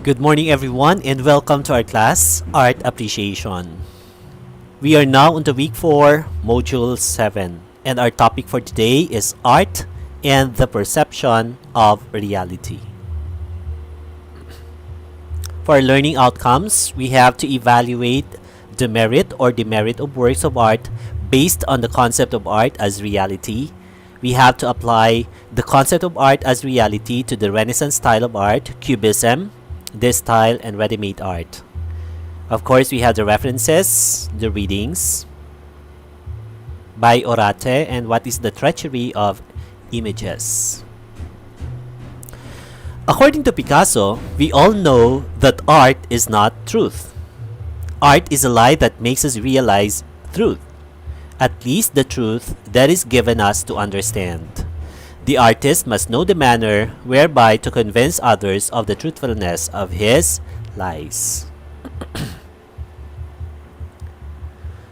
Good morning, everyone, and welcome to our class, Art Appreciation. We are now on to week 4, module 7, and our topic for today is art and the perception of reality. For our learning outcomes, we have to evaluate the merit or demerit of works of art based on the concept of art as reality. We have to apply the concept of art as reality to the Renaissance style of art, Cubism, this style, and ready-made art. Of course, we have the references, the readings by Orate, and what is the treachery of images. According to Picasso, we all know that art is not truth. Art is a lie that makes us realize truth, at least the truth that is given us to understand. The artist must know the manner whereby to convince others of the truthfulness of his lies.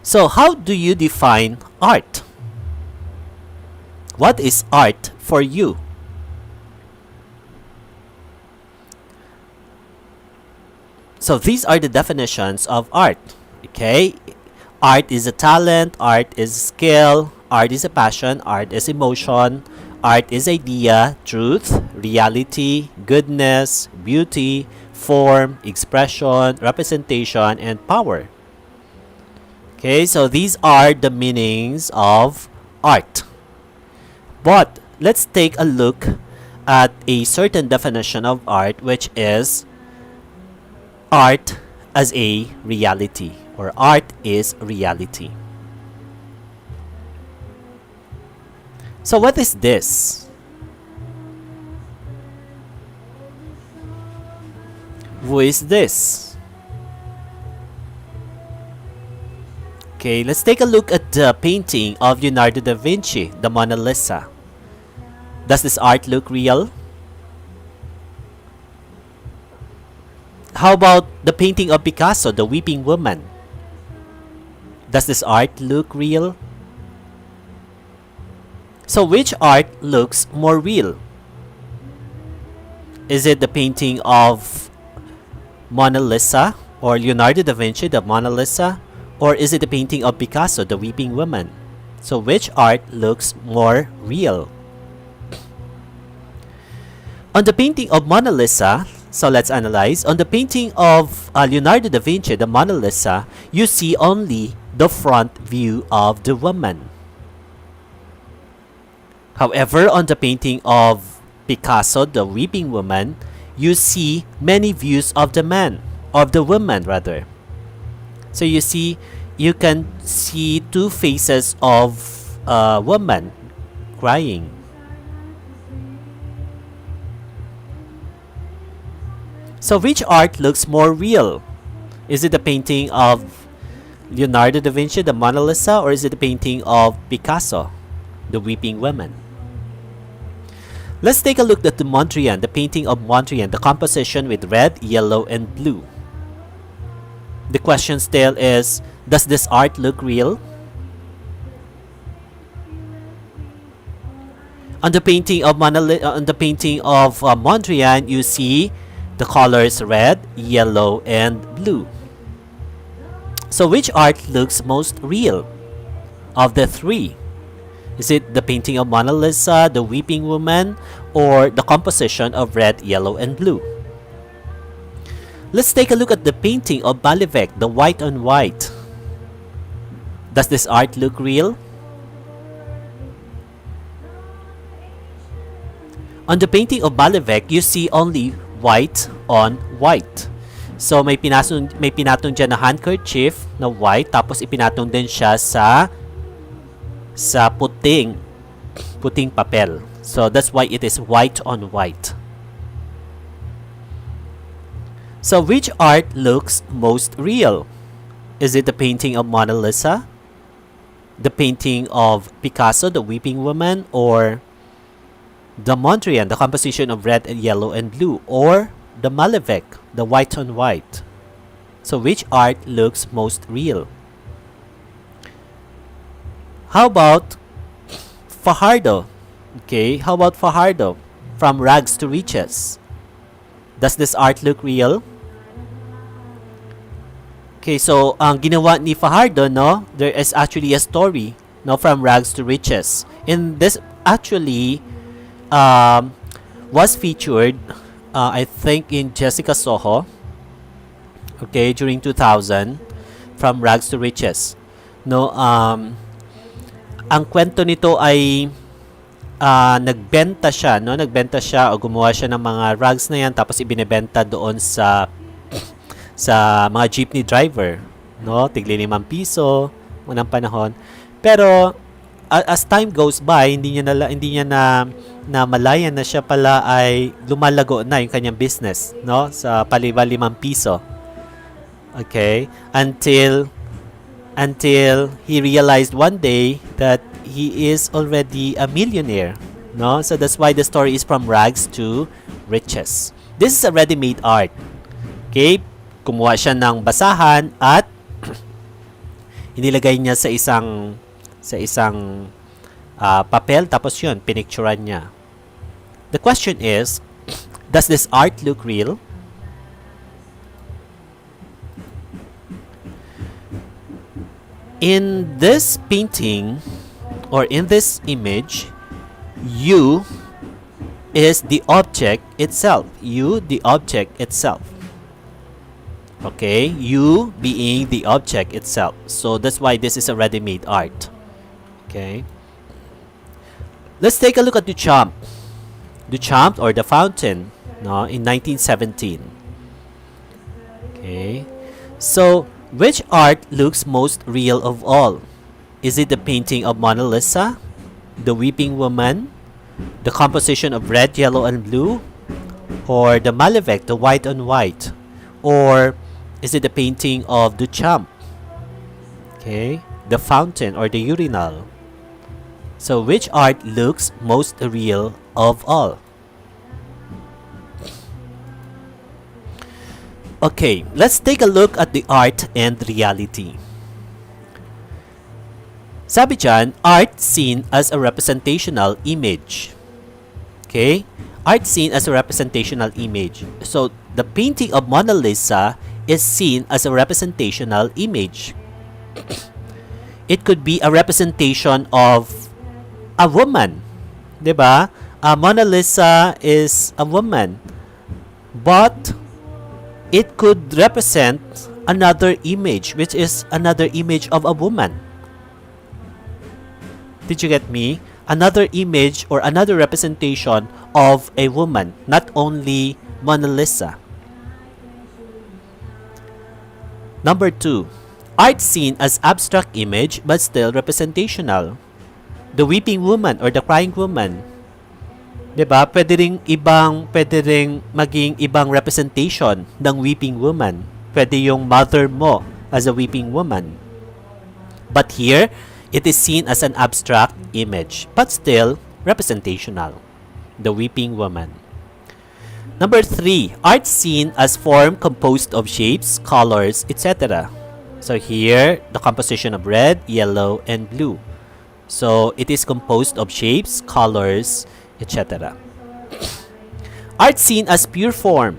So, how do you define art? What is art for you? So these are the definitions of art. Okay? Art is a talent, art is skill, art is a passion, art is emotion, art is idea, truth, reality, goodness, beauty, form, expression, representation, and power. Okay, so these are the meanings of art. But let's take a look at a certain definition of art, which is art as a reality, or art is reality. So what is this? Who is this? Okay, let's take a look at the painting of Leonardo da Vinci, the Mona Lisa. Does this art look real? How about the painting of Picasso, The Weeping Woman? Does this art look real? So which art looks more real? Is it the painting of Mona Lisa or Leonardo da Vinci, the Mona Lisa? Or is it the painting of Picasso, The Weeping Woman? So which art looks more real? On the painting of Mona Lisa, so let's analyze. On the painting of Leonardo da Vinci, the Mona Lisa, you see only the front view of the woman. However, on the painting of Picasso, the Weeping Woman, you see many views of the man, of the woman rather. So you can see two faces of a woman crying. So which art looks more real? Is it the painting of Leonardo da Vinci, the Mona Lisa, or is it the painting of Picasso, the Weeping Woman? Let's take a look at the Mondrian, the painting of Mondrian, the composition with red, yellow, and blue. The question still is, does this art look real? On the painting of Mondrian, you see the colors red, yellow, and blue. So which art looks most real of the three? Is it the painting of Mona Lisa, the Weeping Woman, or the composition of red, yellow, and blue? Let's take a look at the painting of Malevich, the white on white. Does this art look real? On the painting of Malevich, you see only white on white. So may pinatong dyan na handkerchief na white, tapos ipinatong din siya sa puting papel. So that's why it is white on white. So which art looks most real? Is it the painting of Mona Lisa, the painting of Picasso, the Weeping Woman, or the Mondrian, the composition of red and yellow and blue, or the Malevich, the white on white? So which art looks most real? How about Fajardo? Okay, how about Fajardo from Rags to Riches? Does this art look real? Okay, so ang ginawa ni Fajardo, no, there is actually a story, no, from rags to riches. And this actually was featured, I think, in Jessica Soho, okay, during 2000, from rags to riches. No, ang kwento nito ay nagbenta siya, no, o gumawa siya ng mga rags na yan tapos ibinebenta doon sa mga jeepney driver, no, tigli 5 piso unang panahon. Pero as time goes by, hindi niya na malayan na siya pala ay lumalago na yung kanyang business, no, sa paliba 5 piso. Okay, until he realized one day that he is already a millionaire, no? So that's why the story is from rags to riches. This is a ready-made art. Okay, kumuha siya ng basahan at inilagay niya sa isang papel, tapos yun, pinicturean niya. The question is, does this art look real? In this painting or in this image, you is the object itself. You, the object itself. Okay, you being the object itself. So that's why this is a ready-made art. Okay. Let's take a look at Duchamp. Duchamp, or the Fountain, no, in 1917. Okay. So, which art looks most real of all? Is it the painting of Mona Lisa, the Weeping Woman, the composition of red, yellow, and blue, or the Malevich, the white on white, or is it the painting of Duchamp? Okay, the Fountain or the Urinal. So, which art looks most real of all? Okay, let's take a look at the art and reality. Sabi dyan, art seen as a representational image. Okay, art seen as a representational image. So, the painting of Mona Lisa is seen as a representational image. It could be a representation of a woman, diba? Mona Lisa is a woman, but it could represent another image, which is another image of a woman. Did you get me? Another image or another representation of a woman, not only Mona Lisa. Number 2, art seen as abstract image but still representational. The Weeping Woman or the Crying Woman, diba? Pwede ring maging ibang representation ng Weeping Woman. Pwede yung mother mo as a Weeping Woman. But here, it is seen as an abstract image, but still representational. The Weeping Woman. Number 3, art seen as form composed of shapes, colors, etc. So here, the composition of red, yellow, and blue. So it is composed of shapes, colors, etc. Art seen as pure form.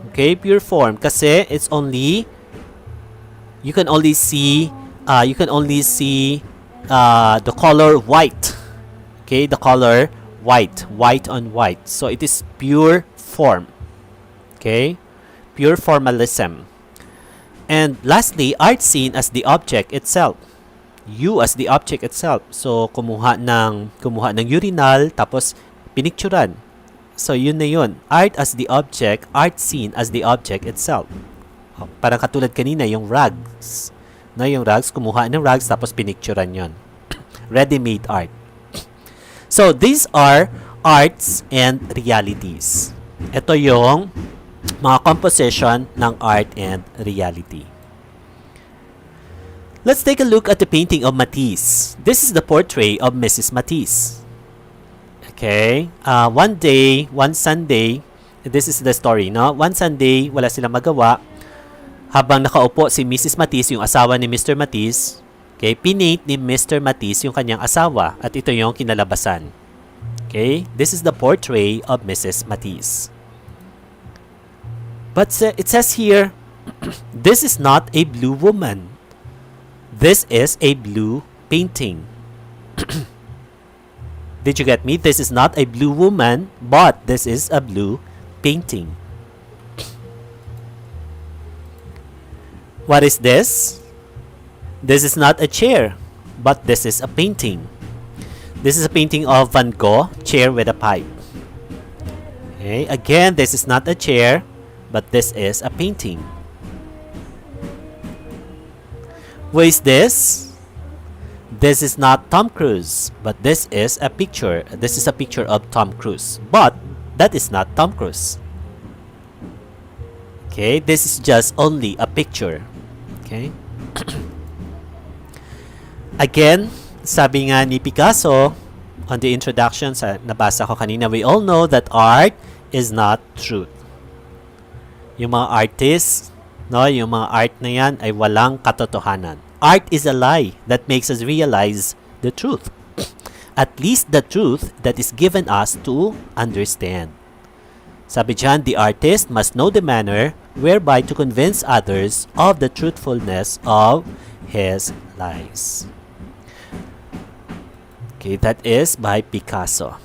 Okay, pure form kasi it's only you can only see the color white. Okay, the color white on white. So it is pure form. Okay, pure formalism. And lastly, art seen as the object itself. You as the object itself. So kumuha ng urinal tapos pinicturan. So yun na yun. Art as the object, art seen as the object itself. Parang katulad kanina yung rags. Na yung rags, kumuha ng rags tapos pinicturan yun. Ready-made art. So these are arts and realities. Ito yung mga composition ng art and reality. Let's take a look at the painting of Matisse. This is the portrait of Mrs. Matisse. Okay, one Sunday, this is the story, no? One Sunday, wala silang magawa. Habang nakaupo si Mrs. Matisse, yung asawa ni Mr. Matisse, okay, pinate ni Mr. Matisse yung kanyang asawa at ito yung kinalabasan. Okay, this is the portrait of Mrs. Matisse. But it says here, this is not a blue woman. This is a blue painting. Did you get me? This is not a blue woman, but this is a blue painting. What is this? This is not a chair, but this is a painting. This is a painting of Van Gogh, chair with a pipe. Okay, again, this is not a chair, but this is a painting. What is this? This is not Tom Cruise, but this is a picture. This is a picture of Tom Cruise, but that is not Tom Cruise. Okay, this is just only a picture. Okay. Again, sabi nga ni Picasso on the introduction sa nabasa ko kanina, we all know that art is not truth. Yung mga artists, no, yung mga art na yan ay walang katotohanan. Art is a lie that makes us realize the truth. At least the truth that is given us to understand. Sabi dyan, the artist must know the manner whereby to convince others of the truthfulness of his lies. Okay, that is by Picasso.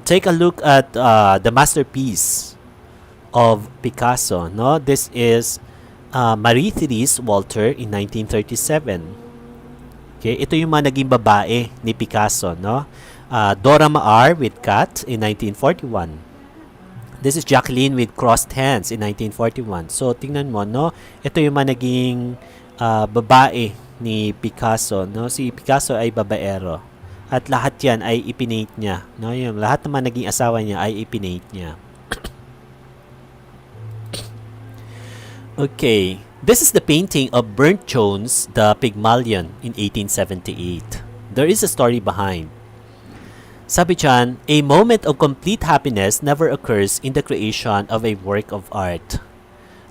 Take a look at the masterpiece of Picasso. No, this is Marie-Therese Walter in 1937. Okay, ito yung mga naging babae ni Picasso. No, Dora Maar with cat in 1941. This is Jacqueline with crossed hands in 1941. So, tingnan mo, no? Ito yung mga naging babae ni Picasso, no? Si Picasso ay babaero. At lahat yan ay ipinate niya, no? Yung lahat naman naging asawa niya ay ipinate niya. Okay. This is the painting of Burnt Jones, the Pygmalion in 1878. There is a story behind. Sabi dyan, a moment of complete happiness never occurs in the creation of a work of art.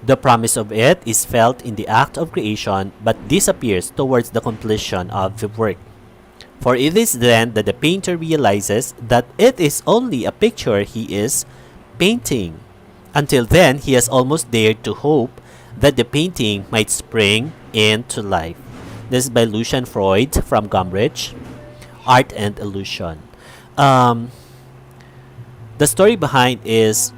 The promise of it is felt in the act of creation but disappears towards the completion of the work. For it is then that the painter realizes that it is only a picture he is painting. Until then, he has almost dared to hope that the painting might spring into life. This is by Lucian Freud from Gombrich, Art and Illusion. The story behind is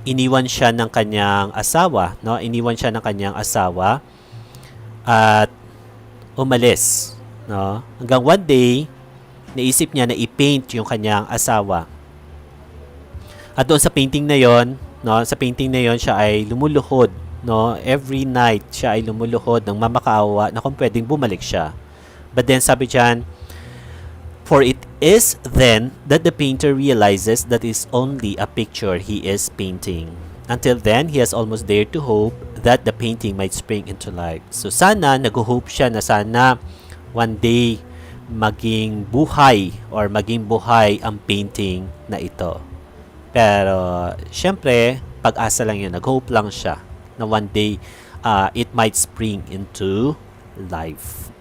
iniwan siya ng kanyang asawa, no? Iniwan siya ng kanyang asawa at umalis, no? Hanggang one day, naisip niya na i-paint yung kanyang asawa. At doon sa painting na yon, no? Sa painting na yon siya ay lumuluhod, no? Every night siya ay lumuluhod ng mamakaawa na kung pwedeng bumalik siya. But then sabi diyan, for it is then that the painter realizes that it's only a picture he is painting. Until then, he has almost dared to hope that the painting might spring into life. So sana, nag-hope siya na sana one day maging buhay ang painting na ito. Pero, syempre, pag-asa lang yun. Nag-hope lang siya na one day it might spring into life.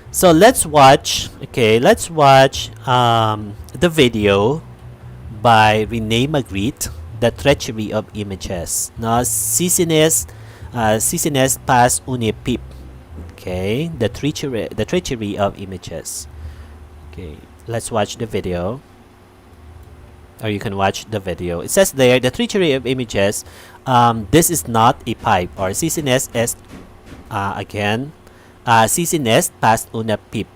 So let's watch the video by René Magritte, The Treachery of Images. No, Sisinnes pas une pipe. Okay, the treachery of images. Okay, let's watch the video. Or you can watch the video. It says there, the treachery of images. This is not a pipe. Or Sisinnes est Sisinnes pas una pipe.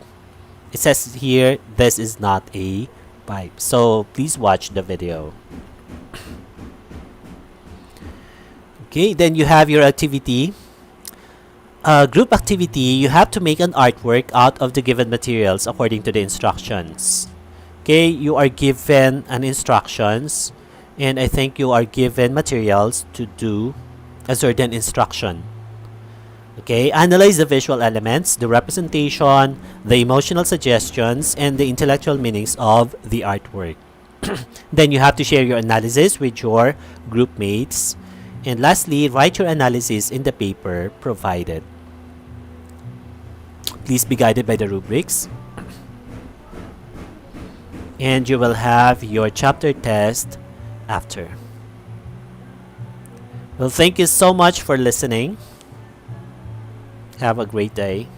It says here, this is not a pipe. So, please watch the video. Okay, then you have your activity. Group activity, you have to make an artwork out of the given materials according to the instructions. Okay, you are given an instructions, and I think you are given materials to do a certain instruction. Okay, analyze the visual elements, the representation, the emotional suggestions, and the intellectual meanings of the artwork. Then you have to share your analysis with your group mates. And lastly, write your analysis in the paper provided. Please be guided by the rubrics. and you will have your chapter test after. Well, thank you so much for listening. Have a great day.